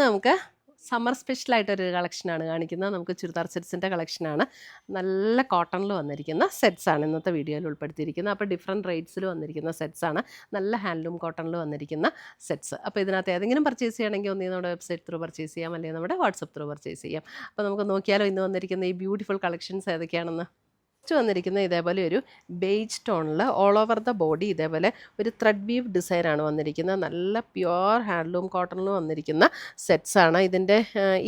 നമുക്ക് സമ്മർ സ്പെഷ്യലായിട്ടൊരു കളക്ഷനാണ് കാണിക്കുന്നത്. നമുക്ക് ചുരിദാർ സെറ്റ്സിൻ്റെ കളക്ഷനാണ്. നല്ല കോട്ടണിൽ വന്നിരിക്കുന്ന സെറ്റ്സാണ് ഇന്നത്തെ വീഡിയോയിൽ ഉൾപ്പെടുത്തിയിരിക്കുന്നത്. അപ്പോൾ ഡിഫറെൻറ്റ് റേറ്റ്സിൽ വന്നിരിക്കുന്ന സെറ്റ്സാണ്. നല്ല ഹാൻഡ്ലൂം കോട്ടണിൽ വന്നിരിക്കുന്ന സെറ്റ്സ്. അപ്പോൾ ഇതിനകത്ത് ഏതെങ്കിലും പർച്ചേസ് ചെയ്യണമെങ്കിൽ ഒന്നീ നമ്മുടെ വെബ്സൈറ്റ് ത്രൂ പർച്ചേസ് ചെയ്യാം, അല്ലെങ്കിൽ നമ്മുടെ വാട്സപ്പ് ത്രൂ പർച്ചേസ് ചെയ്യാം. അപ്പോൾ നമുക്ക് നോക്കിയാലോ ഇന്ന് വന്നിരിക്കുന്ന ഈ ബ്യൂട്ടിഫുൾ കളക്ഷൻസ് ഏതൊക്കെയാണെന്ന്. വന്നിരിക്കുന്ന ഇതേപോലെ ഒരു ബേജ് ടോണിൽ ഓൾ ഓവർ ദ ബോഡി ഇതേപോലെ ഒരു ത്രെഡ് വീവ് ഡിസൈനാണ് വന്നിരിക്കുന്നത്. നല്ല പ്യുവർ ഹാൻഡ്ലൂം കോട്ടണിൽ വന്നിരിക്കുന്ന സെറ്റ്സാണ്. ഇതിൻ്റെ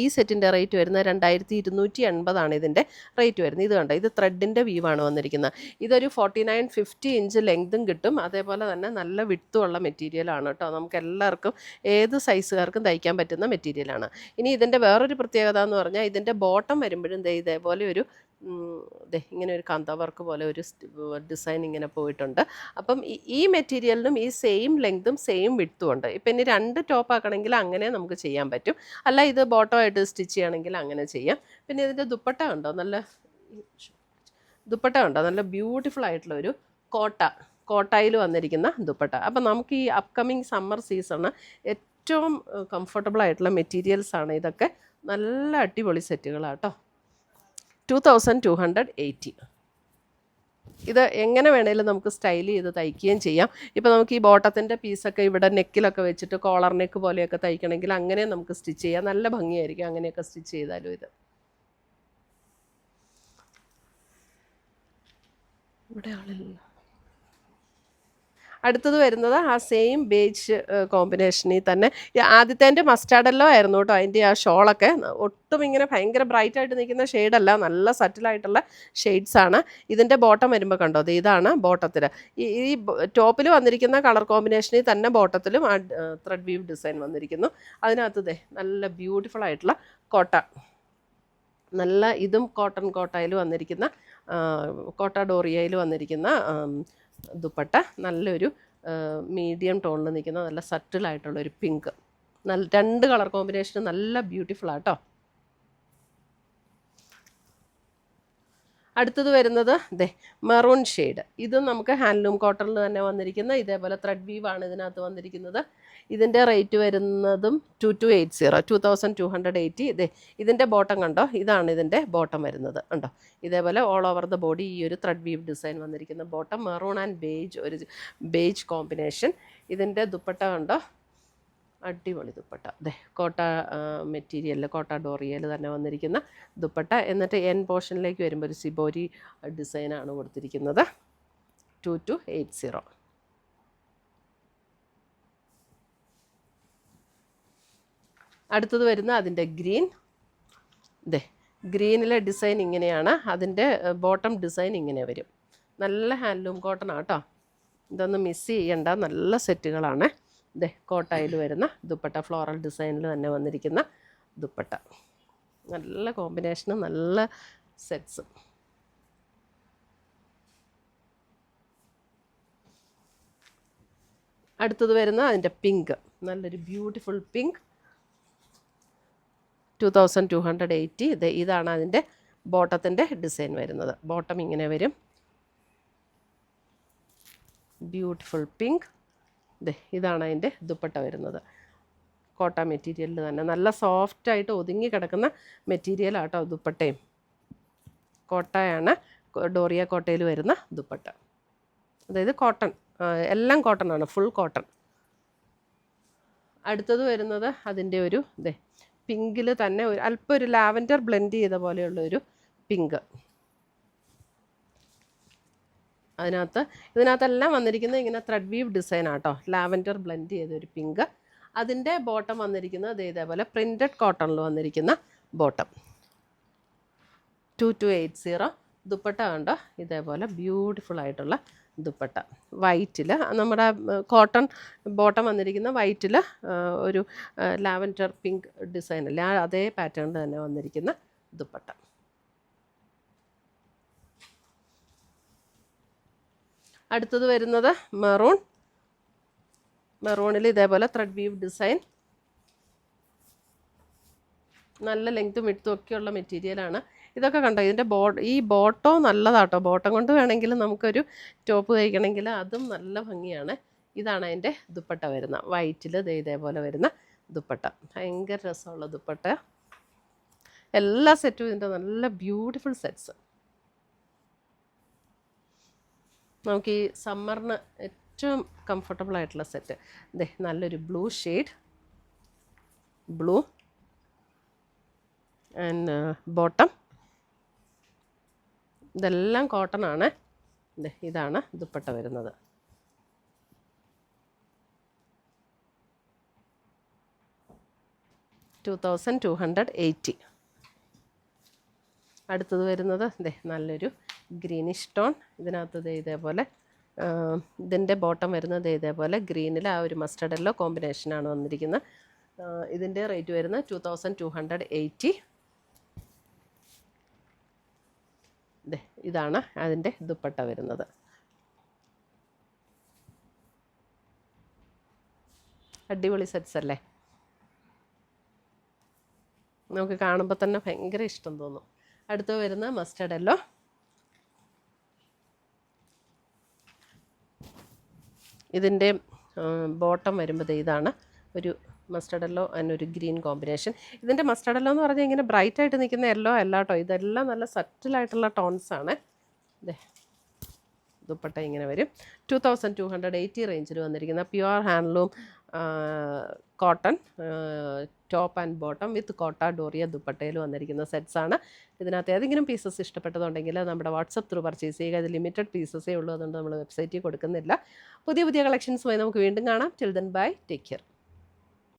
ഈ സെറ്റിൻ്റെ റേറ്റ് വരുന്നത് 2280 ഇതിൻ്റെ റേറ്റ് വരുന്നത്. ഇത് കണ്ടോ, ഇത് ത്രെഡിൻ്റെ വീവാണ് വന്നിരിക്കുന്നത്. ഇതൊരു 49-50 ഇഞ്ച് ലെങ്തും കിട്ടും. അതേപോലെ തന്നെ നല്ല വിട്ടുമുള്ള മെറ്റീരിയലാണ് കേട്ടോ. നമുക്ക് എല്ലാവർക്കും ഏത് സൈസുകാർക്കും തയ്ക്കാൻ പറ്റുന്ന മെറ്റീരിയലാണ്. ഇനി ഇതിൻ്റെ വേറൊരു പ്രത്യേകത എന്ന് പറഞ്ഞാൽ ഇതിൻ്റെ ബോട്ടം വരുമ്പോഴും ഇതേപോലെ ഒരു ഇങ്ങനെ ഒരു കാന്ത വർക്ക് പോലെ ഒരു ഡിസൈൻ ഇങ്ങനെ പോയിട്ടുണ്ട്. അപ്പം ഈ മെറ്റീരിയലിനും ഈ സെയിം ലെങ്തും സെയിം വിഡ്ത്തും ഉണ്ട്. ഇപ്പം ഇനി 2 ടോപ്പ് ആക്കണമെങ്കിൽ അങ്ങനെ നമുക്ക് ചെയ്യാൻ പറ്റും. അല്ല ഇത് ബോട്ടമായിട്ട് സ്റ്റിച്ച് ചെയ്യണമെങ്കിൽ അങ്ങനെ ചെയ്യാം. പിന്നെ ഇതിൻ്റെ ദുപ്പട്ട ഉണ്ടോ, നല്ല ബ്യൂട്ടിഫുൾ ആയിട്ടുള്ള ഒരു കോട്ടായിൽ വന്നിരിക്കുന്ന ദുപ്പട്ട. അപ്പം നമുക്ക് ഈ അപ്കമിങ് സമ്മർ സീസണ് ഏറ്റവും കംഫർട്ടബിൾ ആയിട്ടുള്ള മെറ്റീരിയൽസാണ് ഇതൊക്കെ. നല്ല അടിപൊളി സെറ്റുകളാണ് കേട്ടോ. 2280. ഇത് എങ്ങനെ വേണേലും നമുക്ക് സ്റ്റൈൽ ചെയ്ത് തയ്ക്കുകയും ചെയ്യാം. ഇപ്പോൾ നമുക്ക് ഈ ബോട്ടത്തിൻ്റെ പീസൊക്കെ ഇവിടെ നെക്കിലൊക്കെ വെച്ചിട്ട് കോളർ നെക്ക് പോലെയൊക്കെ തയ്ക്കണമെങ്കിൽ അങ്ങനെ നമുക്ക് സ്റ്റിച്ച് ചെയ്യാം. നല്ല ഭംഗിയായിരിക്കും അങ്ങനെയൊക്കെ സ്റ്റിച്ച് ചെയ്താലും. ഇത് ഇവിടെ ആളില്ല. അടുത്തത് വരുന്നത് ആ സെയിം ബേജ് കോമ്പിനേഷനിൽ തന്നെ. ആദ്യത്തെ മസ്റ്റാർഡല്ലോ ആയിരുന്നു കേട്ടോ. അതിൻ്റെ ആ ഷോളൊക്കെ ഒട്ടും ഇങ്ങനെ ഭയങ്കര ബ്രൈറ്റായിട്ട് നിൽക്കുന്ന ഷെയ്ഡല്ല, നല്ല സറ്റിലായിട്ടുള്ള ഷെയ്ഡ്സാണ്. ഇതിൻ്റെ ബോട്ടം വരുമ്പോൾ കണ്ടോ, ഇതാണ് ബോട്ടത്തിൽ. ഈ ടോപ്പിൽ വന്നിരിക്കുന്ന കളർ കോമ്പിനേഷനിൽ തന്നെ ബോട്ടത്തിലും ആ ത്രെഡ് വീവ് ഡിസൈൻ വന്നിരിക്കുന്നു. അതിനകത്ത് നല്ല ബ്യൂട്ടിഫുൾ ആയിട്ടുള്ള നല്ല ഇതും കോട്ടയിൽ വന്നിരിക്കുന്ന കോട്ട ഡോറിയയിൽ വന്നിരിക്കുന്ന ദുപ്പട്ട. നല്ലൊരു മീഡിയം ടോണിൽ നിൽക്കുന്ന നല്ല സറ്റിലായിട്ടുള്ളൊരു പിങ്ക്. നല്ല 2 കളർ കോമ്പിനേഷൻ നല്ല ബ്യൂട്ടിഫുള്ളാട്ടോ. അടുത്തത് വരുന്നത് മെറൂൺ ഷെയ്ഡ്. ഇതും നമുക്ക് ഹാൻഡ്ലൂം കോട്ടണിൽ തന്നെ വന്നിരിക്കുന്ന ഇതേപോലെ ത്രെഡ് വീവാണ് ഇതിനകത്ത് വന്നിരിക്കുന്നത്. ഇതിൻ്റെ റേറ്റ് വരുന്നതും 2280. ഇതിൻ്റെ ബോട്ടം കണ്ടോ, ഇതാണ് ഇതിൻ്റെ ബോട്ടം വരുന്നത് കണ്ടോ. ഇതേപോലെ ഓൾ ഓവർ ദ ബോഡി ഈ ഒരു ത്രെഡ് വീവ് ഡിസൈൻ വന്നിരിക്കുന്ന ബോട്ടം. മെറൂൺ ആൻഡ് ബേജ്, ഒരു ബേജ് കോമ്പിനേഷൻ. ഇതിൻ്റെ ദുപ്പട്ട കണ്ടോ, അടിപൊളി ദുപ്പട്ട. കോട്ട മെറ്റീരിയലിൽ കോട്ട ഡോറിയയിൽ തന്നെ വന്നിരിക്കുന്ന ദുപ്പട്ട. എന്നിട്ട് എൻ പോർഷനിലേക്ക് വരുമ്പോൾ ഒരു സിബോരി ഡിസൈനാണ് കൊടുത്തിരിക്കുന്നത്. 2280. അടുത്തത് വരുന്ന അതിൻ്റെ ഗ്രീനിലെ ഡിസൈൻ ഇങ്ങനെയാണ്. അതിൻ്റെ ബോട്ടം ഡിസൈൻ ഇങ്ങനെ വരും. നല്ല ഹാൻഡ്ലൂം കോട്ടൺ ആട്ടോ. ഇതൊന്നും മിസ് ചെയ്യണ്ട, നല്ല സെറ്റുകളാണ്. കോട്ടായിൽ വരുന്ന ദുപ്പട്ട, ഫ്ലോറൽ ഡിസൈനിൽ തന്നെ വന്നിരിക്കുന്ന ദുപ്പട്ട. നല്ല കോമ്പിനേഷനും നല്ല സെറ്റ്സും. അടുത്തത് വരുന്ന അതിൻ്റെ പിങ്ക്, നല്ലൊരു ബ്യൂട്ടിഫുൾ പിങ്ക്. 2280. ഇതാണ് അതിൻ്റെ ബോട്ടത്തിൻ്റെ ഡിസൈൻ വരുന്നത്. ബോട്ടം ഇങ്ങനെ വരും, ബ്യൂട്ടിഫുൾ പിങ്ക്. ഇതാണ് അതിൻ്റെ ദുപ്പട്ട വരുന്നത്. കോട്ട മെറ്റീരിയലിൽ തന്നെ നല്ല സോഫ്റ്റായിട്ട് ഒതുങ്ങി കിടക്കുന്ന മെറ്റീരിയലാട്ടോ ദുപ്പട്ടയും. കോട്ടയാണ്, ഡോറിയ കോട്ടയിൽ വരുന്ന ദുപ്പട്ട. അതായത് കോട്ടൺ, എല്ലാം കോട്ടണാണ്, ഫുൾ കോട്ടൺ. അടുത്തത് വരുന്നത് അതിൻ്റെ ഒരു പിങ്കിൽ തന്നെ അല്പം ഒരു ലാവൻഡർ ബ്ലെൻഡ് ചെയ്ത പോലെയുള്ളൊരു പിങ്ക്. ഇതിനകത്തെല്ലാം വന്നിരിക്കുന്നത് ഇങ്ങനെ ത്രെഡ് വീവ് ഡിസൈൻ ആട്ടോ, ലാവൻഡർ ബ്ലെൻഡ് ചെയ്തൊരു പിങ്ക്. അതിൻ്റെ ബോട്ടം വന്നിരിക്കുന്നത് ഇതേപോലെ പ്രിൻറ്റഡ് കോട്ടണിൽ വന്നിരിക്കുന്ന ബോട്ടം. 2280. ദുപ്പട്ട കണ്ടോ, ഇതേപോലെ ബ്യൂട്ടിഫുൾ ആയിട്ടുള്ള ദുപ്പട്ട. വൈറ്റിൽ നമ്മുടെ കോട്ടൺ ബോട്ടം വന്നിരിക്കുന്ന വൈറ്റിൽ ഒരു ലാവൻഡർ പിങ്ക് ഡിസൈൻ അല്ലേ, അതേ പാറ്റേണിൽ തന്നെ വന്നിരിക്കുന്ന ദുപ്പട്ട. അടുത്തത് വരുന്നത് മെറൂണിൽ ഇതേപോലെ ത്രെഡ് വീവ് ഡിസൈൻ. നല്ല ലെങ്ത്തും വിഡ്ത്തും ഒക്കെയുള്ള മെറ്റീരിയലാണ്. ഇതൊക്കെ കണ്ടോ, ഇതിൻ്റെ ഈ ബോട്ടോ നല്ലതാട്ടോ. ബോട്ടം കൊണ്ട് വേണമെങ്കിൽ നമുക്കൊരു ടോപ്പ് തയ്ക്കണമെങ്കിൽ അതും നല്ല ഭംഗിയാണ്. ഇതാണ് അതിൻ്റെ ദുപ്പട്ട വരുന്നത്. വൈറ്റിൽ ഇതേപോലെ വരുന്ന ദുപ്പട്ട. ഭയങ്കര രസമുള്ള ദുപ്പട്ട. എല്ലാ സെറ്റും ഇതിൻ്റെ നല്ല ബ്യൂട്ടിഫുൾ സെറ്റ്സ്. നമുക്ക് ഈ സമ്മറിന് ഏറ്റവും കംഫർട്ടബിൾ ആയിട്ടുള്ള സെറ്റ്. ദേ നല്ലൊരു blue shade, blue and bottom. ഇതെല്ലാം കോട്ടൺ ആണ്. ഇതാണ് ദുപ്പട്ട വരുന്നത്. $2280. അടുത്തത് വരുന്നത് നല്ലൊരു ഗ്രീനിഷ് ടോൺ. ഇതിനകത്ത് ഇതേപോലെ ഇതിൻ്റെ ബോട്ടം വരുന്നത് ഇതേപോലെ ഗ്രീനിൽ ആ ഒരു മസ്റ്റർഡ് യെല്ലോ കോമ്പിനേഷനാണ് വന്നിരിക്കുന്നത്. ഇതിൻ്റെ റേറ്റ് വരുന്നത് 2280. ഇതാണ് അതിൻ്റെ ദുപ്പട്ട വരുന്നത്. അടിപൊളി സെറ്റ്സ് അല്ലേ? നമുക്ക് കാണുമ്പോൾ തന്നെ ഭയങ്കര ഇഷ്ടം തോന്നും. അടുത്ത് വരുന്ന മസ്റ്റർഡ് യെല്ലോ. ഇതിൻ്റെ ബോട്ടം വരുമ്പോൾ ഇതാണ് ഒരു മസ്റ്റർഡ് യെല്ലോ ആൻഡ് ഒരു ഗ്രീൻ കോമ്പിനേഷൻ. ഇതിൻ്റെ മസ്റ്റർഡ് യെല്ലോ എന്ന് പറഞ്ഞാൽ ഇങ്ങനെ ബ്രൈറ്റ് ആയിട്ട് നിൽക്കുന്ന യെല്ലോ അല്ല കേട്ടോ. ഇതെല്ലാം നല്ല സറ്റിലായിട്ടുള്ള ടോൺസാണ്. ദുപ്പട്ട ഇങ്ങനെ വരും. 2280 റേഞ്ചിൽ വന്നിരിക്കുന്ന pure handloom cotton top and bottom വിത്ത് കോട്ട ഡോറിയ ദുപ്പട്ടയിൽ വന്നിരിക്കുന്ന സെറ്റ്സാണ്. ഇതിനകത്ത് ഏതെങ്കിലും പീസസ് ഇഷ്ടപ്പെട്ടതുണ്ടെങ്കിൽ നമ്മുടെ വാട്സപ്പ് ത്രൂ പർച്ചേസ് ചെയ്യുക. ഇത് ലിമിറ്റഡ് പീസസേ ഉള്ളൂ, അതുകൊണ്ട് നമ്മൾ വെബ്സൈറ്റിൽ കൊടുക്കുന്നില്ല. പുതിയ കളക്ഷൻസുമായി നമുക്ക് വീണ്ടും കാണാം. Till then bye, take care.